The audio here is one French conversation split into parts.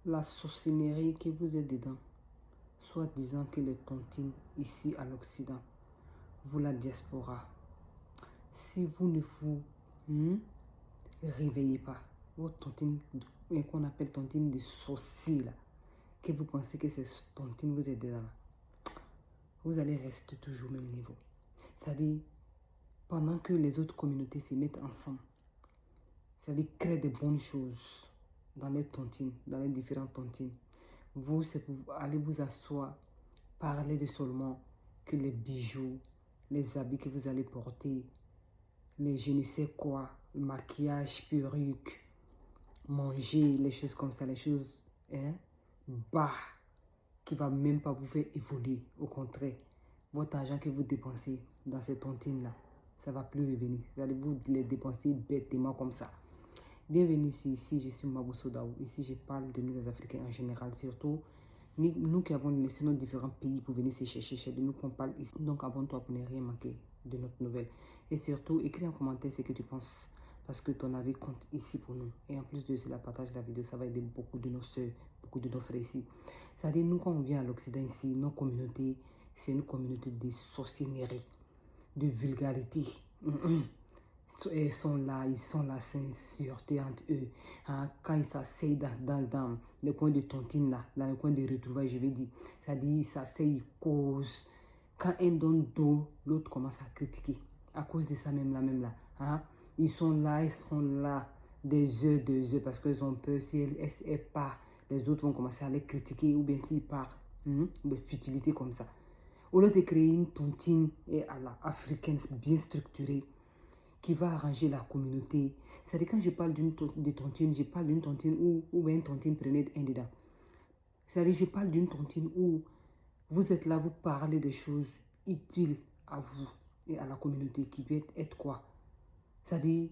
la sorcellerie que vous êtes dedans, soit disant que les tontines ici à l'Occident, vous la diaspora, si vous ne vous réveillez pas, votre tontine qu'on appelle tontine de sorcier là, que vous pensez que c'est tontine vous êtes dedans, vous allez rester toujours au même niveau. C'est-à-dire, pendant que les autres communautés se mettent ensemble, c'est-à-dire créer des bonnes choses dans les tontines, dans les différentes tontines, vous, c'est pour aller vous asseoir, parler de seulement que les bijoux, les habits que vous allez porter, les je ne sais quoi, le maquillage, perruque, manger, les choses comme ça, les choses bas, qui ne va même pas vous faire évoluer. Au contraire, votre argent que vous dépensez dans ces tontines-là, ça ne va plus revenir. Vous allez vous les dépenser bêtement comme ça. Bienvenue ici, je suis Mabou Sodaou. Ici, je parle de nous les Africains en général, surtout nous qui avons laissé nos différents pays pour venir se chercher chez nous qu'on parle ici. Donc, abonne-toi pour ne rien manquer de notre nouvelle. Et surtout, écris en commentaire ce que tu penses, parce que ton avis compte ici pour nous. Et en plus de cela, partage la vidéo, ça va aider beaucoup de nos soeurs, beaucoup de nos frères ici. C'est-à-dire, nous, quand on vient à l'Occident ici, nos communautés, c'est une communauté de sorcellerie, de vulgarité. Ils sont là, c'est une sûreté entre eux. Hein, quand ils s'asseyent dans le coin de tontine, là, dans le coin de retrouvailles, je vais dire, c'est-à-dire, ils s'asseyent, ils causent. Quand un donne d'eau, l'autre commence à critiquer. À cause de ça même là. Hein, ils seront là des heures, parce qu'ils ont peur. Si elles partent, les autres vont commencer à les critiquer, ou bien s'ils partent, des futilités comme ça. Au lieu de créer une tontine à la africaine bien structurée, qui va arranger la communauté. C'est-à-dire, quand je parle de tontine, je parle d'une tontine où une tontine prenait un dedans. C'est-à-dire, je parle d'une tontine où vous êtes là, vous parlez des choses utiles à vous et à la communauté, qui peut être quoi? C'est-à-dire,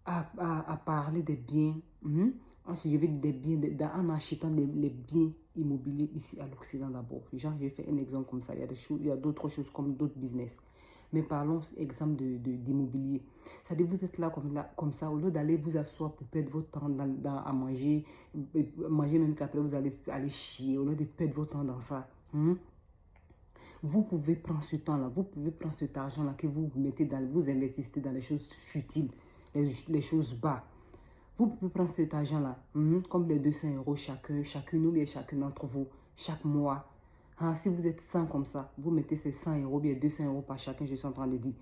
à parler des biens, je vais des biens, en achetant les biens immobiliers ici à l'Occident d'abord. Genre, j'ai fait un exemple comme ça. Il y a d'autres choses comme d'autres business. Mais parlons exemple d'immobilier. C'est-à-dire, vous êtes là comme ça, au lieu d'aller vous asseoir pour perdre votre temps à manger même qu'après vous allez aller chier, au lieu de perdre votre temps dans ça. Vous pouvez prendre ce temps-là, vous pouvez prendre cet argent-là que vous mettez vous investissez dans les choses futiles, les choses bas. Vous pouvez prendre cet argent-là, comme les 200 € chacune ou bien chacun d'entre vous, chaque mois. Ah, si vous êtes 100 comme ça, vous mettez ces 100 €, bien 200 € par chacun, je suis en train de dire.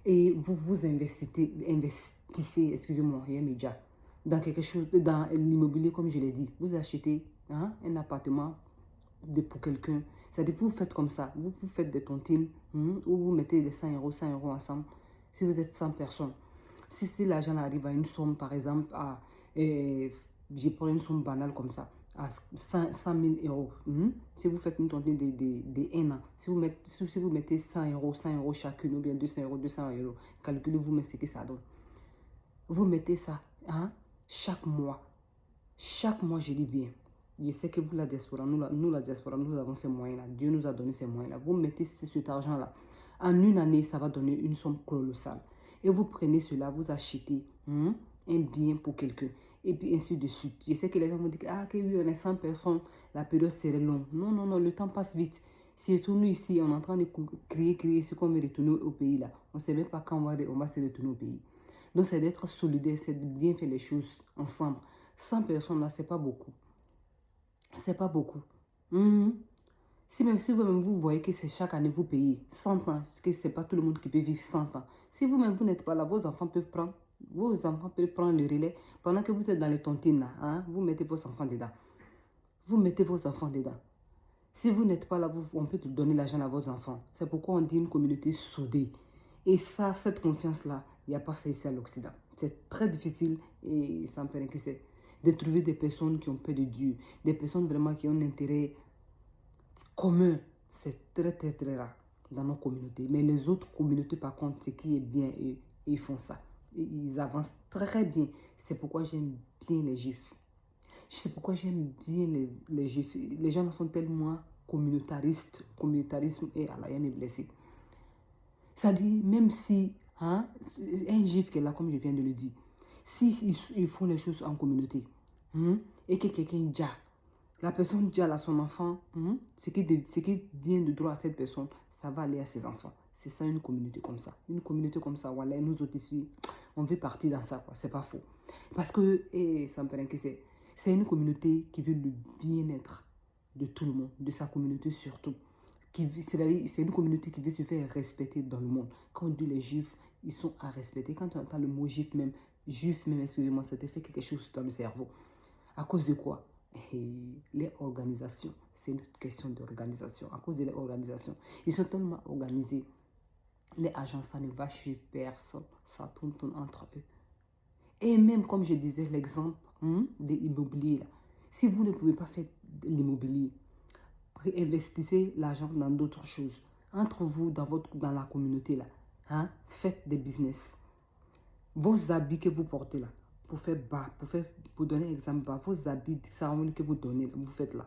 Et vous investissez, excusez-moi, dans quelque chose, dans l'immobilier, comme je l'ai dit. Vous achetez un appartement pour quelqu'un. C'est-à-dire, vous faites comme ça. Vous faites des tontines où vous mettez les 100 € ensemble. Si vous êtes 100 personnes. Si l'argent arrive à une somme, par exemple, je prends une somme banale comme ça, à 100 000 €. Si vous faites une tontine de 1 an, si vous mettez 100 € chacune, ou bien 200 €, calculez-vous ce que ça donne. Vous mettez ça chaque mois. Chaque mois, je dis bien. Je sais que vous, la diaspora, nous, la diaspora, nous avons ces moyens-là. Dieu nous a donné ces moyens-là. Vous mettez cet argent-là. En une année, ça va donner une somme colossale. Et vous prenez cela, vous achetez un bien pour quelqu'un. Et puis ainsi de suite. Je sais que les gens vont dire, que oui, on est 100 personnes, la période serait longue. Non, le temps passe vite. Si nous ici, on est en train de créer ce qu'on veut retourner au pays là. On ne sait même pas quand on va se retourner au pays. Donc c'est d'être solidaire, c'est de bien faire les choses ensemble. 100 personnes là, c'est pas beaucoup. C'est pas beaucoup. Si vous-même vous voyez que c'est chaque année vous payez 100 ans, parce que c'est pas tout le monde qui peut vivre 100 ans. Si vous-même vous n'êtes pas là, vos enfants peuvent prendre le relais pendant que vous êtes dans les tontines là. Vous mettez vos enfants dedans. Vous mettez vos enfants dedans. Si vous n'êtes pas là, on peut donner l'argent à vos enfants. C'est pourquoi on dit une communauté soudée. Et ça, cette confiance-là, il n'y a pas ça ici à l'Occident. C'est très difficile et ça me paraît que c'est de trouver des personnes qui ont peur de Dieu, des personnes vraiment qui ont un intérêt commun. C'est très, très, très rare dans nos communautés. Mais les autres communautés, par contre, ce qui est bien, ils font ça. Et ils avancent très bien. C'est pourquoi j'aime bien les Juifs. C'est pourquoi j'aime bien les Juifs. Les gens sont tellement communautaristes. Communautarisme et Allah est blessé. Ça dit, même si un Juif qui est là, comme je viens de le dire, si ils font les choses en communauté, et que quelqu'un dit, la personne dit à son enfant, ce qui vient de droit à cette personne, ça va aller à ses enfants. C'est ça une communauté comme ça. Une communauté comme ça, voilà, nous autres ici, on veut partir dans ça, quoi. C'est pas faux. Parce que, ça me paraît que c'est une communauté qui veut le bien-être de tout le monde, de sa communauté surtout. C'est une communauté qui veut se faire respecter dans le monde. Quand on dit les juifs, ils sont à respecter. Quand tu entends le mot juif même, excusez-moi, ça te fait quelque chose dans le cerveau. À cause de quoi? Les organisations, c'est une question d'organisation. À cause de l'organisation, ils sont tellement organisés. Les agents, ça ne va chez personne. Ça tourne entre eux. Et même, comme je disais, l'exemple des immobiliers, là. Si vous ne pouvez pas faire l'immobilier, investissez l'argent dans d'autres choses. Entre vous, dans la communauté, là, faites des business. Vos habits que vous portez là, pour donner un exemple, vos habits de cérémonie que vous donnez, vous faites là,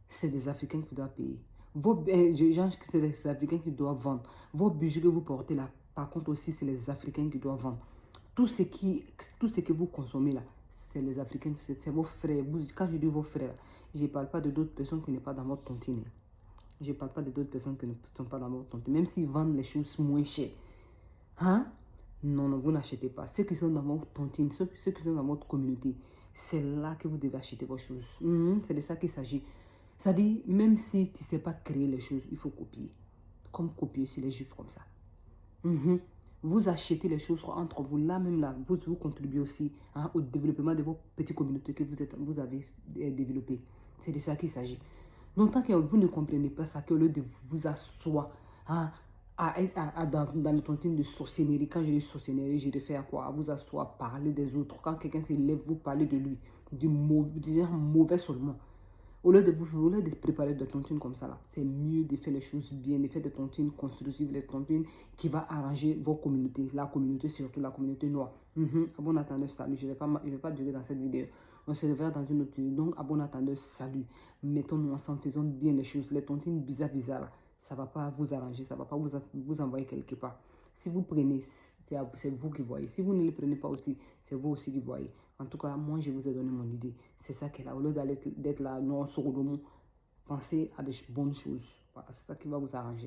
c'est des Africains qui doivent payer. C'est les Africains qui doivent vendre. Vos bijoux que vous portez là, par contre aussi, c'est les Africains qui doivent vendre. Tout ce que vous consommez là, c'est les Africains, c'est vos frères. Quand je dis vos frères, je ne parle pas de d'autres personnes qui ne sont pas dans votre tontine. Je ne parle pas de d'autres personnes qui ne sont pas dans votre tontine. Même s'ils vendent les choses moins chères. Non, vous n'achetez pas. Ceux qui sont dans votre tontine, ceux qui sont dans votre communauté, c'est là que vous devez acheter vos choses. C'est de ça qu'il s'agit. C'est-à-dire, même si tu ne sais pas créer les choses, il faut copier. Comme copier sur les juifs comme ça. Vous achetez les choses entre vous. Là, même là, vous contribuez aussi au développement de vos petites communautés que vous avez développées. C'est de ça qu'il s'agit. Donc, tant que vous ne comprenez pas ça, qu'au lieu de vous asseoir dans le tontine de sorcellerie, quand je dis sorcellerie, je réfère à quoi? À vous asseoir, parler des autres. Quand quelqu'un se lève, vous parlez de lui, du mauvais seulement. Au lieu de préparer des tontines comme ça, là, c'est mieux de faire les choses bien, de faire des tontines constructives, des tontines qui vont arranger vos communautés, la communauté, surtout la communauté noire. À bon attendeur, salut. Je ne vais pas durer dans cette vidéo. On se reverra dans une autre vidéo. Donc, à bon attendeur, salut. Mettons-nous ensemble, faisons bien les choses. Les tontines bizarres, là, ça ne va pas vous arranger, ça ne va pas vous envoyer quelque part. Si vous prenez, c'est vous qui voyez. Si vous ne les prenez pas aussi, c'est vous aussi qui voyez. En tout cas, moi, je vous ai donné mon idée. C'est ça qu'elle a. Au lieu d'être là, non, sur le mot, pensez à des bonnes choses. Voilà, c'est ça qui va vous arranger.